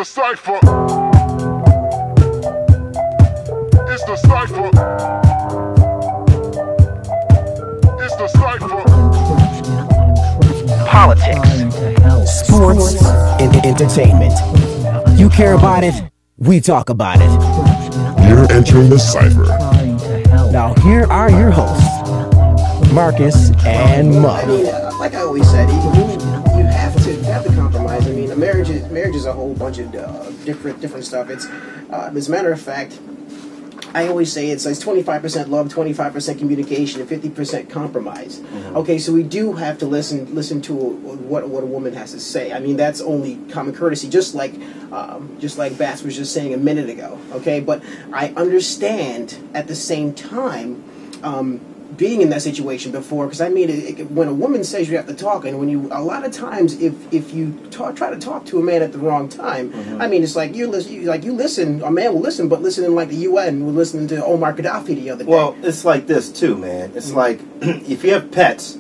Cipher. It's the Cipher. It's the Cipher. Politics, sports, and entertainment. You care about it, we talk about it. You're entering the Cipher. Now here are your hosts, Marcus and Mug. I mean, like I always said, you have to compromise. I mean, a marriage is a whole bunch of different stuff. It's as a matter of fact, I always say it's 25% love, 25% communication, and 50% compromise. Mm-hmm. Okay, so we do have to listen to what a woman has to say. I mean, that's only common courtesy, just like Bass was just saying a minute ago. Okay, but I understand at the same time. Being in that situation before, because I mean, when a woman says you have to talk, and when a lot of times, if you try to talk to a man at the wrong time, mm-hmm. I mean, it's like you listen. A man will listen, but listen in like the UN. We're listening to Omar Gaddafi the other day. Well, it's like this too, man. It's mm-hmm. like if you have pets,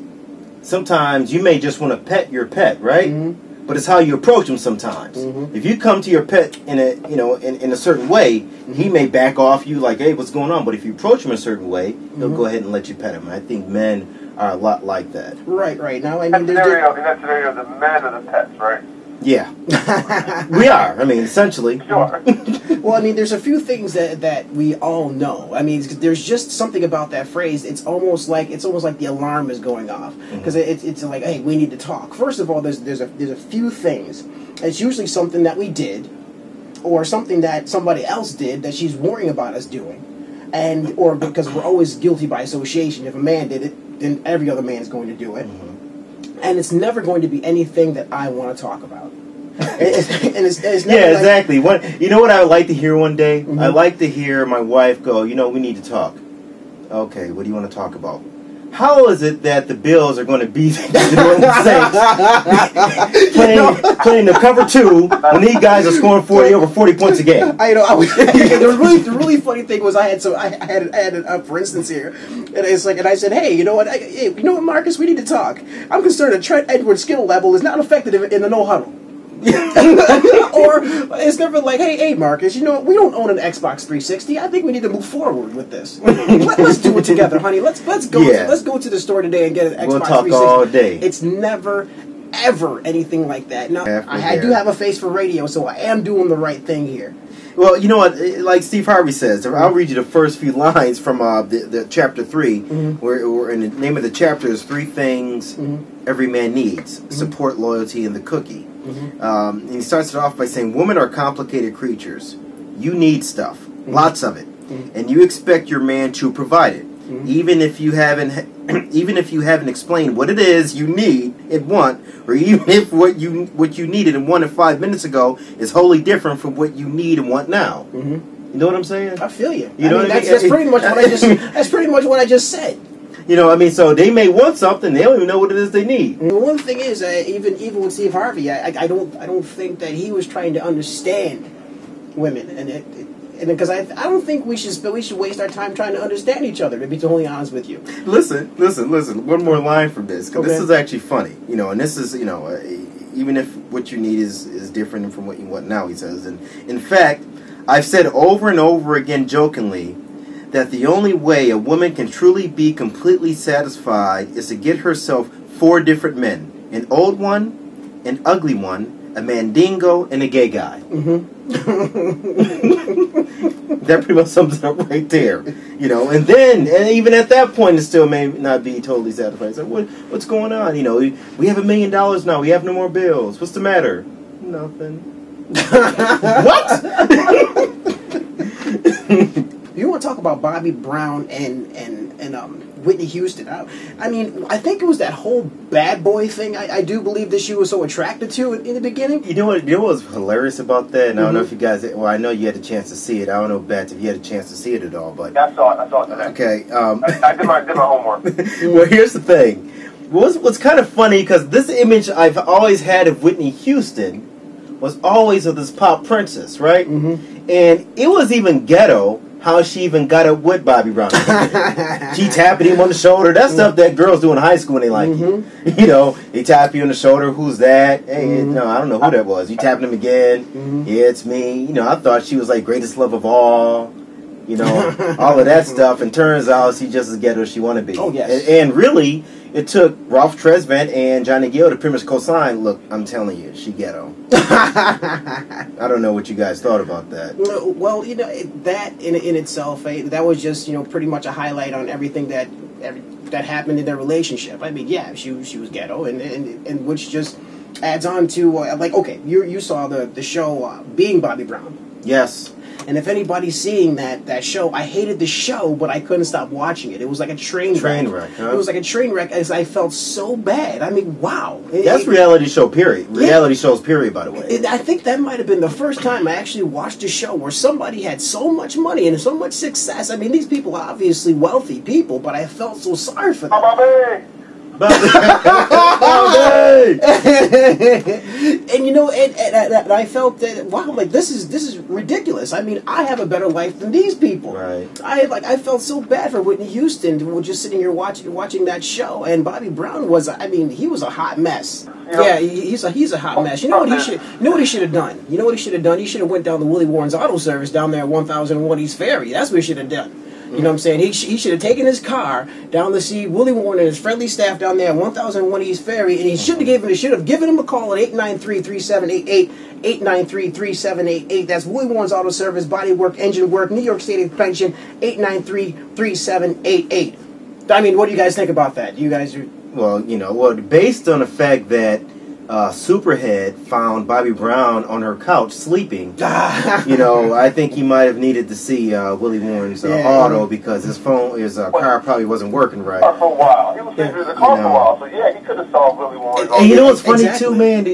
sometimes you may just want to pet your pet, right? Mm-hmm. But it's how you approach him sometimes. Mm-hmm. If you come to your pet in a certain way, mm-hmm. he may back off you like, hey, what's going on? But if you approach him a certain way, mm-hmm. he'll go ahead and let you pet him. I think men are a lot like that. Right. Now, I mean, in that scenario, the men are the pets, right? Yeah. We are. I mean, essentially. Sure. Well, I mean, there's a few things that we all know. I mean, there's just something about that phrase. It's almost like the alarm is going off, because mm-hmm. it's like, hey, we need to talk. First of all, there's a few things. It's usually something that we did, or something that somebody else did that she's worrying about us doing, or because we're always guilty by association. If a man did it, then every other man is going to do it. Mm-hmm. And it's never going to be anything that I want to talk about. It's never yeah, exactly. You know what I would like to hear one day? Mm-hmm. I'd like to hear my wife go, we need to talk. Okay, what do you want to talk about? How is it that the Bills are going to beat the New Orleans Saints playing the cover 2 when these guys are scoring over 40 points a game? The really funny thing was I had it up, for instance, here, and I said, hey, you know what, Marcus, we need to talk. I'm concerned that Trent Edwards' skill level is not effective in the no huddle. Or it's never like, hey, Marcus, we don't own an Xbox 360. I think we need to move forward with this. Let's do it together, honey. Let's go to the store today and get an Xbox 360. We'll talk all day. It's never ever anything like that. Now, I do have a face for radio, so I am doing the right thing here. Well, you know what? Like Steve Harvey says, I'll read you the first few lines from the chapter 3, mm-hmm. where in the name of the chapter is 3 things mm-hmm. every man needs: mm-hmm. support, loyalty, and the cookie. Mm-hmm. And he starts it off by saying, women are complicated creatures. You need stuff, mm-hmm. lots of it, mm-hmm. and you expect your man to provide it, mm-hmm. even if you haven't explained what it is you need and want, or even if what you needed and wanted 5 minutes ago is wholly different from what you need and want now. Mm-hmm. You know what I'm saying? I feel you. You know what I mean? That's pretty much what I just. That's pretty much what I just said. So they may want something, they don't even know what it is they need. The one thing is, even with Steve Harvey, I don't think that he was trying to understand women, and because I don't think we should waste our time trying to understand each other. To be totally honest with you. Listen. One more line from this, because this is actually funny. And this is even if what you need is different from what you want now, he says. And in fact, I've said over and over again jokingly that the only way a woman can truly be completely satisfied is to get herself 4 different men: an old one, an ugly one, a mandingo, and a gay guy. Mm-hmm. That pretty much sums it up right there. And even at that point, it still may not be totally satisfied. It's like, what's going on? We have $1 million now. We have no more bills. What's the matter? Nothing. What? You want to talk about Bobby Brown and Whitney Houston? I mean, I think it was that whole bad boy thing. I do believe that she was so attracted to in the beginning. You know what was hilarious about that? And I don't know if you guys. Well, I know you had a chance to see it. I don't know, Bats, if you had a chance to see it at all. But yeah, I saw it today. Okay. I did my homework. Well, here's the thing. What's kind of funny, because this image I've always had of Whitney Houston was always of this pop princess, right? Mm-hmm. And it was even ghetto how she even got up with Bobby Brown. She tapping him on the shoulder. That's stuff that girls do in high school when they like you. You know, they tap you on the shoulder. Who's that? Hey, no, I don't know who that was. You tapping him again. Yeah, it's me. You know, I thought she was like greatest love of all. You know, all of that stuff. And turns out she's just as ghetto as she want to be. Oh, yes. And really, it took Ralph Tresvant and Johnny Gill to pretty much co-sign, look, I'm telling you, she ghetto. I don't know what you guys thought about that. Well, you know, that in itself, that was just, you know, pretty much a highlight on everything that happened in their relationship. I mean, yeah, she was ghetto, and which just adds on to, like, okay, you saw the show Being Bobby Brown. Yes. And if anybody's seeing that show, I hated the show, but I couldn't stop watching it. It was like a train wreck. Huh? It was like a train wreck, as I felt so bad. I mean, wow. That's reality show, period. Reality shows, period, by the way. I think that might have been the first time I actually watched a show where somebody had so much money and so much success. I mean, these people are obviously wealthy people, but I felt so sorry for them. Bobby. And you know, and I felt that, wow, like this is ridiculous. I mean, I have a better life than these people. Right. I felt so bad for Whitney Houston who was just sitting here watching that show, and Bobby Brown was, I mean, he was a hot mess. Yeah, he's a hot mess. You know what he should have done? You know what he should have done? He should have went down to Willie Warren's Auto Service down there at 1001 East Ferry. That's what he should have done. You know what I'm saying? He should have taken his car down to see Willie Warren and his friendly staff down there at 1001 East Ferry, and he should have given him a call at 893-3788, 893-3788. That's Willie Warren's Auto Service, Body Work, Engine Work, New York State Pension, 893-3788. I mean, what do you guys think about that? You guys are... Well, you know, based on the fact that Superhead found Bobby Brown on her couch sleeping, you know, I think he might have needed to see Willie Warren's auto because his car probably wasn't working right. For a while. He was sleeping in the car for a while, so yeah, he could have saw Willie Warren's auto. And you know what's funny too, man?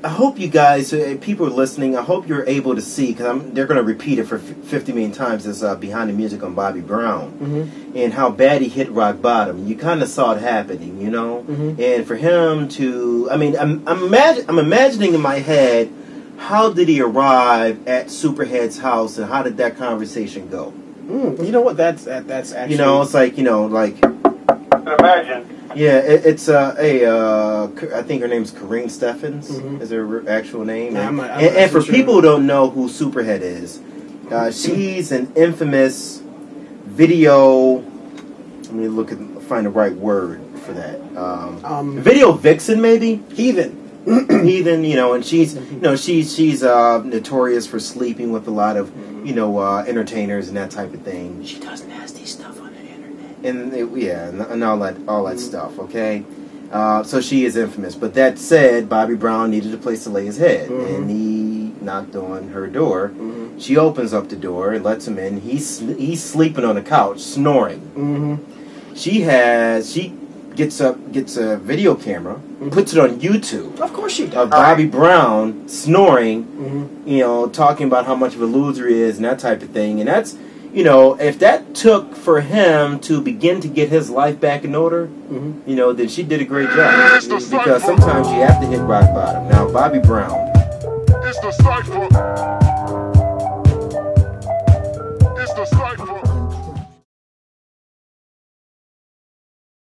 I hope you guys, people are listening, I hope you're able to see, because they're going to repeat it for 50 million times, this Behind the Music on Bobby Brown, and how bad he hit rock bottom. You kind of saw it happening, you know? And for him to, I mean, I'm imagining in my head, how did he arrive at Superhead's house, and how did that conversation go? You know what, that's actually... You know, it's like, you know, like... Imagine. Yeah, it's I think her name's Corinne Steffens is her actual name. And for people who don't know who Superhead is, she's an infamous video. Let me find the right word for that. Video vixen, maybe heathen. Heathen, you know, and she's notorious for sleeping with a lot of entertainers and that type of thing. She does nasty stuff on the internet. And and all that stuff. Okay, so she is infamous. But that said, Bobby Brown needed a place to lay his head, and he knocked on her door. She opens up the door and lets him in. He's sleeping on the couch, snoring. She gets a video camera, puts it on YouTube. Of course she does. Of Bobby Brown snoring, you know, talking about how much of a loser he is and that type of thing. And that's, you know, if that took for him to begin to get his life back in order, you know, then she did a great job. Because sometimes you have to hit rock bottom. Now, Bobby Brown. It's the Cipher. It's the Cipher.